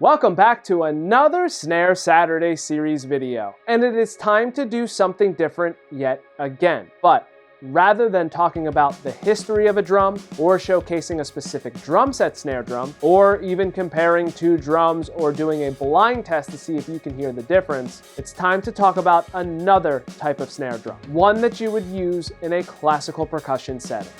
Welcome back to another Snare Saturday series video, and it is time to do something different yet again. But rather than talking about the history of a drum, or showcasing a specific drum set snare drum, or even comparing two drums or doing a blind test to see if you can hear the difference, it's time to talk about another type of snare drum, one that you would use in a classical percussion setting.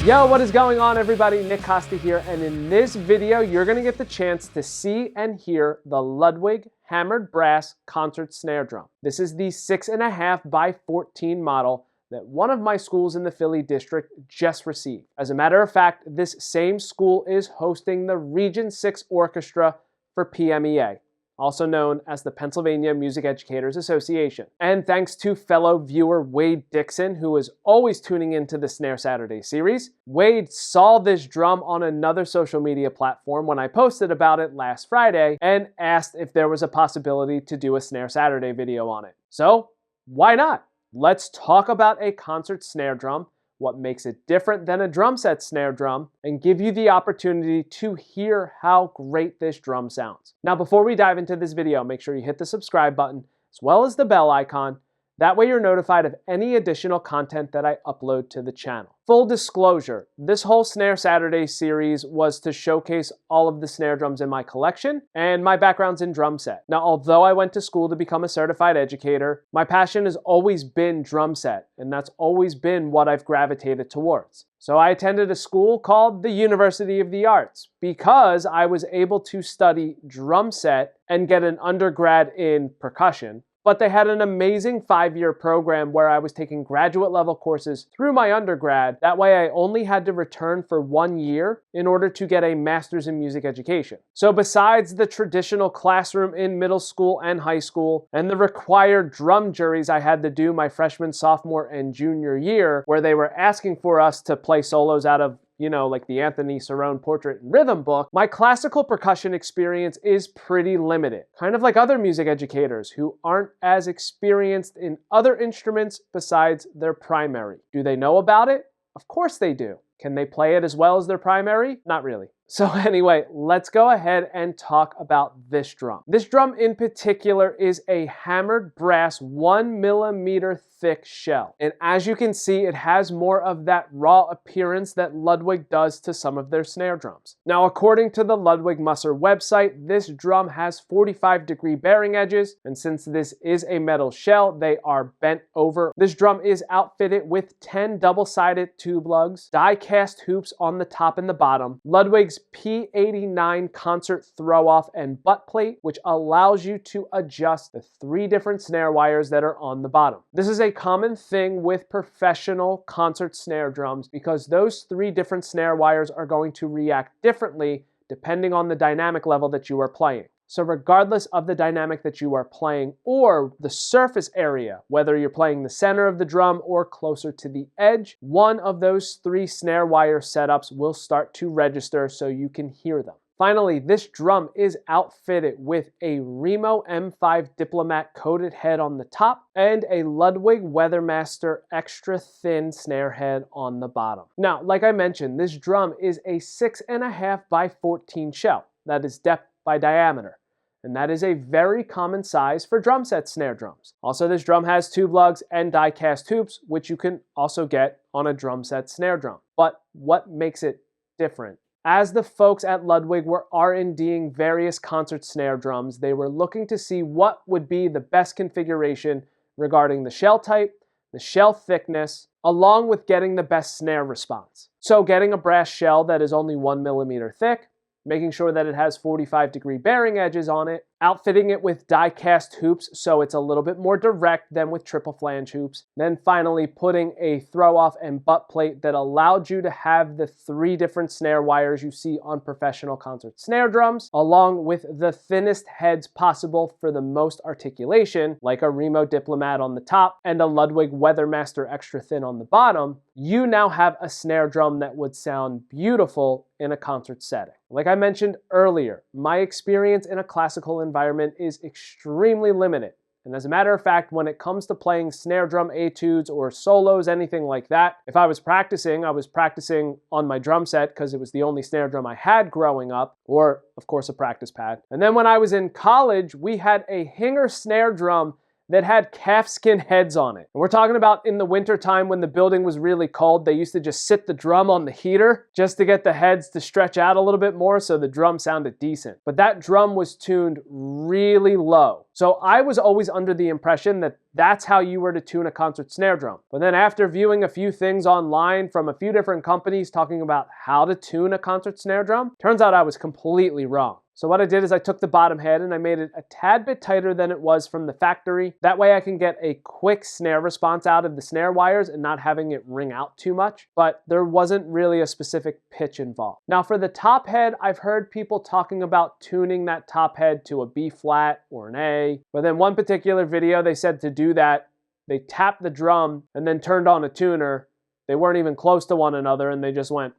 Yo, what is going on everybody? Nick Costa here, and in this video you're going to get the chance to see and hear the Ludwig Hammered Brass Concert Snare Drum. This is the 6.5 by 14 model that one of my schools in the Philly district just received. As a matter of fact, this same school is hosting the Region 6 Orchestra for PMEA, also known as the Pennsylvania Music Educators Association. And thanks to fellow viewer Wade Dixon, who is always tuning into the Snare Saturday series, Wade saw this drum on another social media platform when I posted about it last Friday and asked if there was a possibility to do a Snare Saturday video on it. So why not? Let's talk about a concert snare drum, what makes it different than a drum set snare drum, and give you the opportunity to hear how great this drum sounds. Now, before we dive into this video, make sure you hit the subscribe button as well as the bell icon. That way you're notified of any additional content that I upload to the channel. Full disclosure, this whole Snare Saturday series was to showcase all of the snare drums in my collection, and my background's in drum set. Now, although I went to school to become a certified educator, my passion has always been drum set, and that's always been what I've gravitated towards. So I attended a school called the University of the Arts because I was able to study drum set and get an undergrad in percussion. But they had an amazing 5-year program where I was taking graduate level courses through my undergrad. That way I only had to return for 1 year in order to get a master's in music education. So besides the traditional classroom in middle school and high school, and the required drum juries I had to do my freshman, sophomore, and junior year, where they were asking for us to play solos out of like the Anthony Cerrone Portrait and Rhythm book, my classical percussion experience is pretty limited. Kind of like other music educators who aren't as experienced in other instruments besides their primary. Do they know about it? Of course they do. Can they play it as well as their primary? Not really. So anyway, let's go ahead and talk about this drum. This drum in particular is a hammered brass 1mm thick shell. And as you can see, it has more of that raw appearance that Ludwig does to some of their snare drums. Now, according to the Ludwig Musser website, this drum has 45-degree bearing edges, and since this is a metal shell, they are bent over. This drum is outfitted with 10 double-sided tube lugs, die-cast hoops on the top and the bottom, Ludwig's P89 concert throw-off and butt plate, which allows you to adjust the 3 different snare wires that are on the bottom. This is a common thing with professional concert snare drums because those 3 different snare wires are going to react differently depending on the dynamic level that you are playing. So regardless of the dynamic that you are playing or the surface area, whether you're playing the center of the drum or closer to the edge, one of those 3 snare wire setups will start to register so you can hear them. Finally, this drum is outfitted with a Remo M5 Diplomat coated head on the top and a Ludwig Weathermaster extra thin snare head on the bottom. Now, like I mentioned, this drum is a 6.5 by 14 shell. That is depth by diameter. And that is a very common size for drum set snare drums. Also, this drum has tube lugs and die-cast hoops, which you can also get on a drum set snare drum. But what makes it different? As the folks at Ludwig were R&Ding various concert snare drums, they were looking to see what would be the best configuration regarding the shell type, the shell thickness, along with getting the best snare response. So getting a brass shell that is only 1mm thick, making sure that it has 45-degree bearing edges on it, outfitting it with die-cast hoops so it's a little bit more direct than with triple flange hoops, then finally putting a throw-off and butt plate that allowed you to have the 3 different snare wires you see on professional concert snare drums, along with the thinnest heads possible for the most articulation, like a Remo Diplomat on the top and a Ludwig Weathermaster extra thin on the bottom. You now have a snare drum that would sound beautiful in a concert setting. Like I mentioned earlier, my experience in a classical environment is extremely limited. And as a matter of fact, when it comes to playing snare drum etudes or solos, anything like that, if I was practicing on my drum set because it was the only snare drum I had growing up, or of course a practice pad. And then when I was in college, we had a Hinger snare drum that had calfskin heads on it. And we're talking about in the winter time when the building was really cold, they used to just sit the drum on the heater just to get the heads to stretch out a little bit more so the drum sounded decent. But that drum was tuned really low. So I was always under the impression that that's how you were to tune a concert snare drum. But then after viewing a few things online from a few different companies talking about how to tune a concert snare drum, turns out I was completely wrong. So what I did is I took the bottom head and I made it a tad bit tighter than it was from the factory. That way I can get a quick snare response out of the snare wires and not having it ring out too much. But there wasn't really a specific pitch involved. Now for the top head, I've heard people talking about tuning that top head to a B flat or an A. But then one particular video, they said to do that, they tapped the drum and then turned on a tuner. They weren't even close to one another and they just went,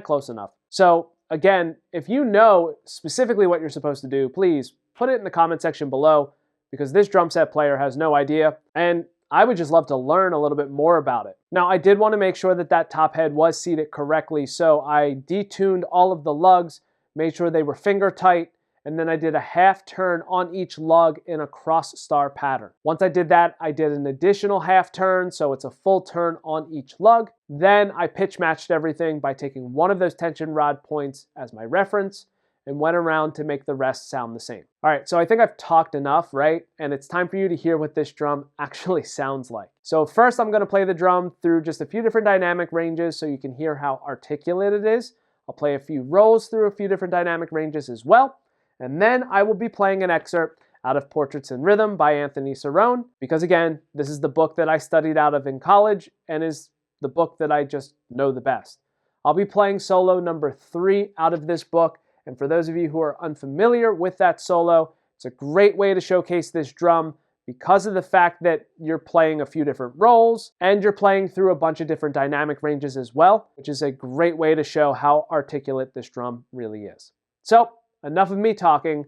close enough. So again, if you know specifically what you're supposed to do, please put it in the comment section below because this drum set player has no idea and I would just love to learn a little bit more about it. Now I did want to make sure that that top head was seated correctly, so I detuned all of the lugs, made sure they were finger tight, and then I did a half turn on each lug in a cross star pattern. Once I did that, I did an additional half turn, so it's a full turn on each lug. Then I pitch matched everything by taking one of those tension rod points as my reference and went around to make the rest sound the same. All right, so I think I've talked enough, right? And it's time for you to hear what this drum actually sounds like. So first I'm gonna play the drum through just a few different dynamic ranges so you can hear how articulate it is. I'll play a few rolls through a few different dynamic ranges as well. And then I will be playing an excerpt out of Portraits in Rhythm by Anthony Cerrone, because again, this is the book that I studied out of in college and is the book that I just know the best. I'll be playing solo number 3 out of this book, and for those of you who are unfamiliar with that solo, it's a great way to showcase this drum because of the fact that you're playing a few different rolls and you're playing through a bunch of different dynamic ranges as well, which is a great way to show how articulate this drum really is. So, enough of me talking,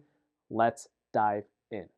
let's dive in.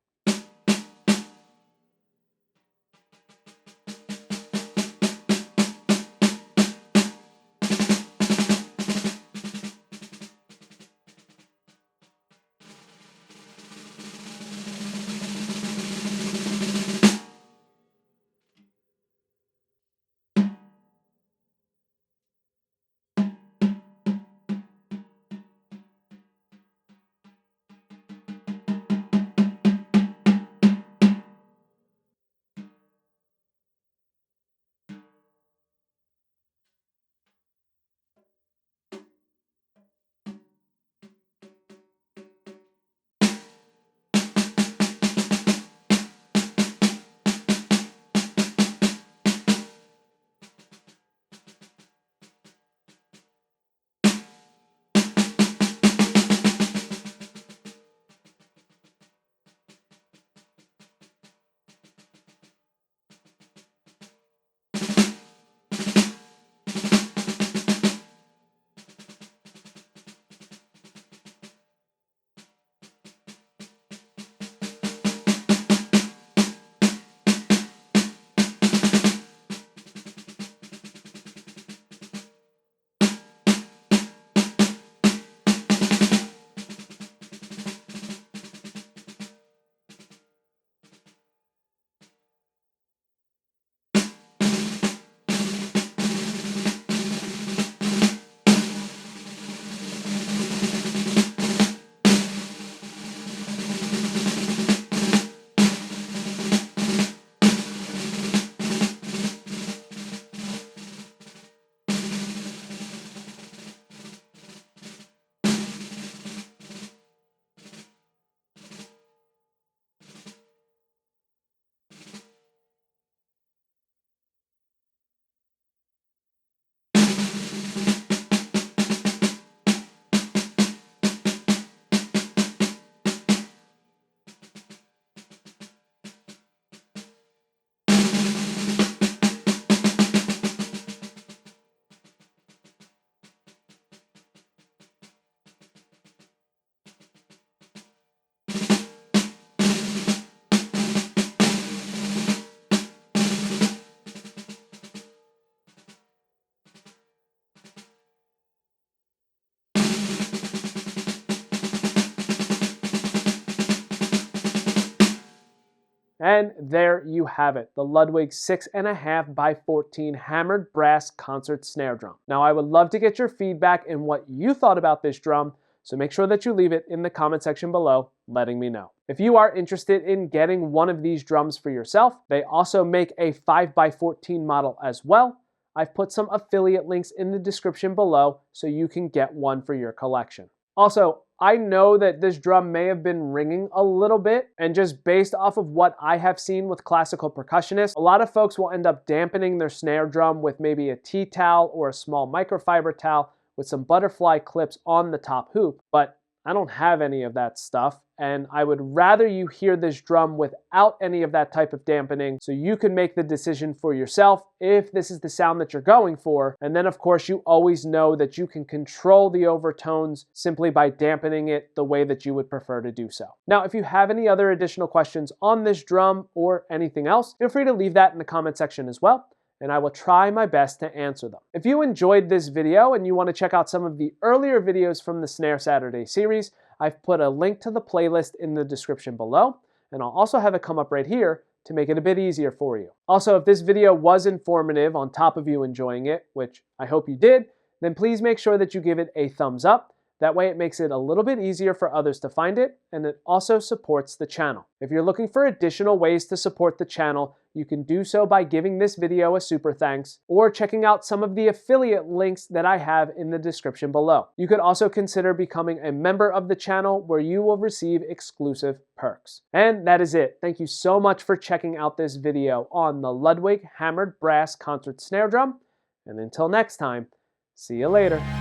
And there you have it, the Ludwig 6.5 by 14 Hammered Brass Concert Snare Drum. Now I would love to get your feedback and what you thought about this drum, so make sure that you leave it in the comment section below, letting me know. If you are interested in getting one of these drums for yourself, they also make a 5 by 14 model as well. I've put some affiliate links in the description below so you can get one for your collection. Also, I know that this drum may have been ringing a little bit, and just based off of what I have seen with classical percussionists, a lot of folks will end up dampening their snare drum with maybe a tea towel or a small microfiber towel with some butterfly clips on the top hoop, but I don't have any of that stuff, and I would rather you hear this drum without any of that type of dampening so you can make the decision for yourself if this is the sound that you're going for. And then of course you always know that you can control the overtones simply by dampening it the way that you would prefer to do so. Now, if you have any other additional questions on this drum or anything else, feel free to leave that in the comment section as well, and I will try my best to answer them. If you enjoyed this video and you want to check out some of the earlier videos from the Snare Saturday series, I've put a link to the playlist in the description below, and I'll also have it come up right here to make it a bit easier for you. Also, if this video was informative on top of you enjoying it, which I hope you did, then please make sure that you give it a thumbs up. That way it makes it a little bit easier for others to find it, and it also supports the channel. If you're looking for additional ways to support the channel, you can do so by giving this video a super thanks or checking out some of the affiliate links that I have in the description below. You could also consider becoming a member of the channel where you will receive exclusive perks. And that is it. Thank you so much for checking out this video on the Ludwig Hammered Brass Concert Snare Drum. And until next time, see you later.